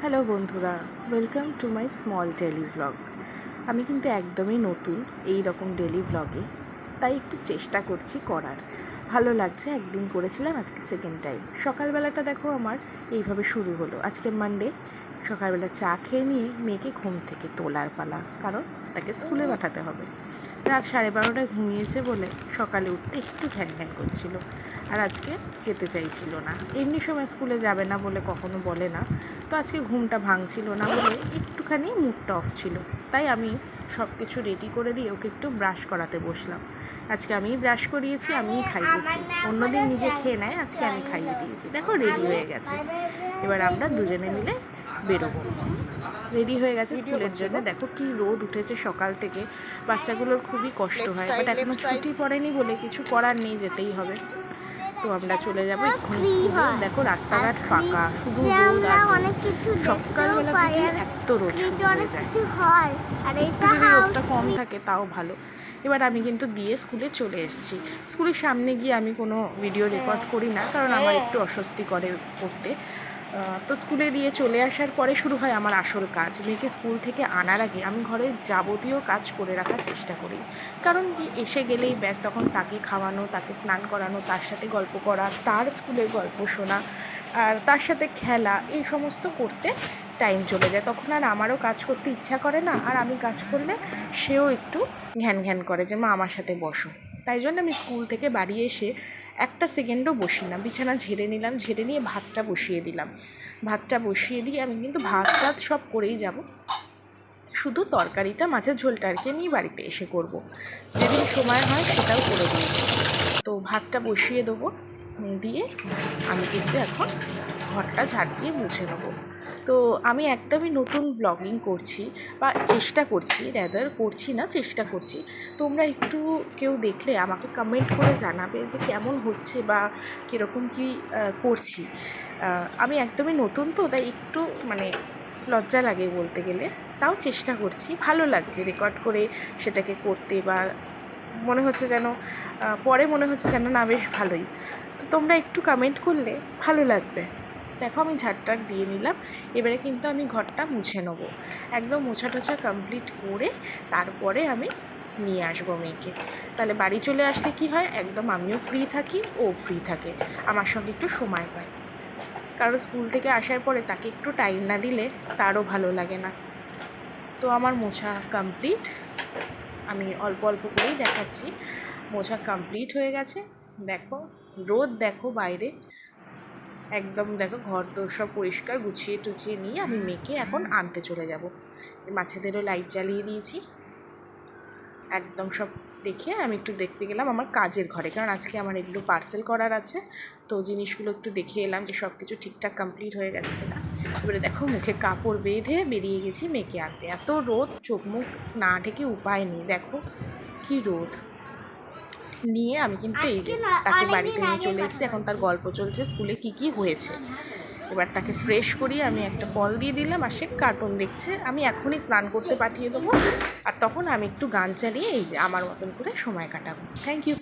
Hello বন্ধুরা, welcome to my small daily blog. আমি কিন্তু একদমই নতুন এই রকম ডেলি ব্লগে, তাই একটু চেষ্টা করছি করার। ভালো লাগছে, একদিন করেছিলাম, আজকে সেকেন্ড টাইম। সকালবেলাটা দেখো আমার এইভাবে শুরু হলো। আজকে মানডে, সকালবেলা চা খেয়ে নিয়ে মেয়েকে ঘুম থেকে তোলার পালা, কারণ তাকে স্কুলে পাঠাতে হবে। রাত 12:30টায় ঘুমিয়েছে বলে সকালে উঠতে একটু ঘ্যান ঘ্যান করছিল, আর আজকে যেতে চাইছিল না। এমনি সময় স্কুলে যাবে না বলে কখনো বলে না, তো আজকে ঘুমটা ভাঙছিল না বলে একটুখানি মুডটা অফ ছিল। তাই আমি সব কিছু রেডি করে দিয়ে ওকে একটু ব্রাশ করাতে বসলাম। আজকে আমিই ব্রাশ করিয়েছি, আমিই খাইয়েছি। অন্যদিন নিজে খেয়ে নেয়, আজকে আমি খাইয়ে দিয়েছি। দেখো রেডি হয়ে গেছে, এবার আমরা দুজনে মিলে বেরোবো। রেডি হয়ে গেছে স্কুলের জন্য। দেখো কি রোদ উঠেছে সকাল থেকে, বাচ্চাগুলোর খুবই কষ্ট হয়, বাট এখনো ছুটি পড়েনি বলে কিছু করার নেই, যেতেই হবে। তো আমরা চলে যাবো এক্ষুনি স্কুলে। দেখো রাস্তাঘাট ফাঁকা, শুধু রোদ আর সকালবেলা থেকে এত রোদ শুরু হয়ে যায়। যদি রোদটা কম থাকে তাও ভালো। এবার আমি কিন্তু দিয়ে স্কুলে চলে এসেছি। স্কুলের সামনে গিয়ে আমি কোনো ভিডিও রেকর্ড করি না, কারণ আমার একটু অস্বস্তি করে করতে। তো স্কুলে দিয়ে চলে আসার পরে শুরু হয় আমার আসল কাজ। মেয়েকে স্কুল থেকে আনার আগে আমি ঘরের যাবতীয় কাজ করে রাখার চেষ্টা করি, কারণ কি এসে গেলেই ব্যাস, তখন তাকে খাওয়ানো, তাকে স্নান করানো, তার সাথে গল্প করা, তার স্কুলের গল্প শোনা, আর তার সাথে খেলা, এই সমস্ত করতে টাইম চলে যায়। তখন আর আমারও কাজ করতে ইচ্ছা করে না, আর আমি কাজ করলে সেও একটু ঘ্যান ঘ্যান করে যে মা আমার সাথে বসো। তাই জন্য আমি স্কুল থেকে বাড়ি এসে একটা সেকেন্ডও বসি না, বিছানা ঝেড়ে নিলাম, ঝেড়ে নিয়ে ভাতটা বসিয়ে দিলাম। ভাতটা বসিয়ে দিয়ে আমি কিন্তু ভাত টাত সব করেই যাব, শুধু তরকারিটা, মাছের ঝোলটা আর কি নিয়ে বাড়িতে এসে করব। যেদিন সময় হয় সেটাও করে দিই। তো ভাতটা বসিয়ে দেবো, দিয়ে আমি কিন্তু এখন ঘরটা ঝাড় দিয়ে মুছে নেবো। তো আমি একদমই নতুন ব্লগিং করছি, বা চেষ্টা করছি, করছি না, চেষ্টা করছি। তোমরা একটু কেউ দেখলে আমাকে কমেন্ট করে জানাবে যে কেমন হচ্ছে বা কীরকম কী করছি। আমি একদমই নতুন, তো তাই একটু লজ্জা লাগে বলতে গেলে, তাও চেষ্টা করছি। ভালো লাগছে রেকর্ড করে সেটাকে করতে, বা মনে হচ্ছে যেন পরে মনে হচ্ছে যেন না, বেশ ভালোই। তো তোমরা একটু কমেন্ট করলে ভালো লাগবে। দেখো আমি ঝাড়টার দিয়ে নিলাম, এবারে কিন্তু আমি ঘরটা মুছে নেবো। একদম মোছা টোছা কমপ্লিট করে তারপরে আমি নিয়ে আসবো মেয়েকে। তাহলে বাড়ি চলে আসলে কি হয়, একদম আমিও ফ্রি থাকি, ও ফ্রি থাকে, আমার সঙ্গে একটু সময় পায়। কারণ স্কুল থেকে আসার পরে তাকে একটু টাইম না দিলে তারও ভালো লাগে না। তো আমার মোছা কমপ্লিট, আমি অল্প অল্প করেই দেখাচ্ছি। মোছা কমপ্লিট হয়ে গেছে। দেখো রোদ, দেখো বাইরে একদম, দেখো ঘর দোর সব পরিষ্কার গুছিয়ে টুছিয়ে নিয়ে আমি মেয়েকে এখন আনতে চলে যাব। বাচ্চাদেরও লাইট জ্বালিয়ে দিয়েছি, একদম সব দেখে আমি একটু দেখতে গেলাম আমার কাজের ঘরে, কারণ আজকে আমার এগুলো পার্সেল করার আছে। তো জিনিসগুলো একটু দেখে এলাম যে সব কিছু ঠিকঠাক কমপ্লিট হয়ে গেছে কিনা। এবারে দেখো মুখে কাপড় বেঁধে বেরিয়ে গেছি মেয়েকে আনতে। এত রোদ, চোখ মুখ না ঢেকে উপায় নেই, দেখো কি রোদ। নিয়ে আমি কিন্তু এই যে তাকে বাড়িতে নিয়ে চলে এসেছি। এখন তার গল্প চলছে স্কুলে কি কি হয়েছে। এবার তাকে ফ্রেশ করিয়ে আমি একটা ফল দিয়ে দিলাম, আর সে কার্টুন দেখছে। আমি এখনই স্নান করতে পাঠিয়ে দেবো, আর তখন আমি একটু গান চালিয়ে এই যে আমার মতন করে সময় কাটাবো। Thank you.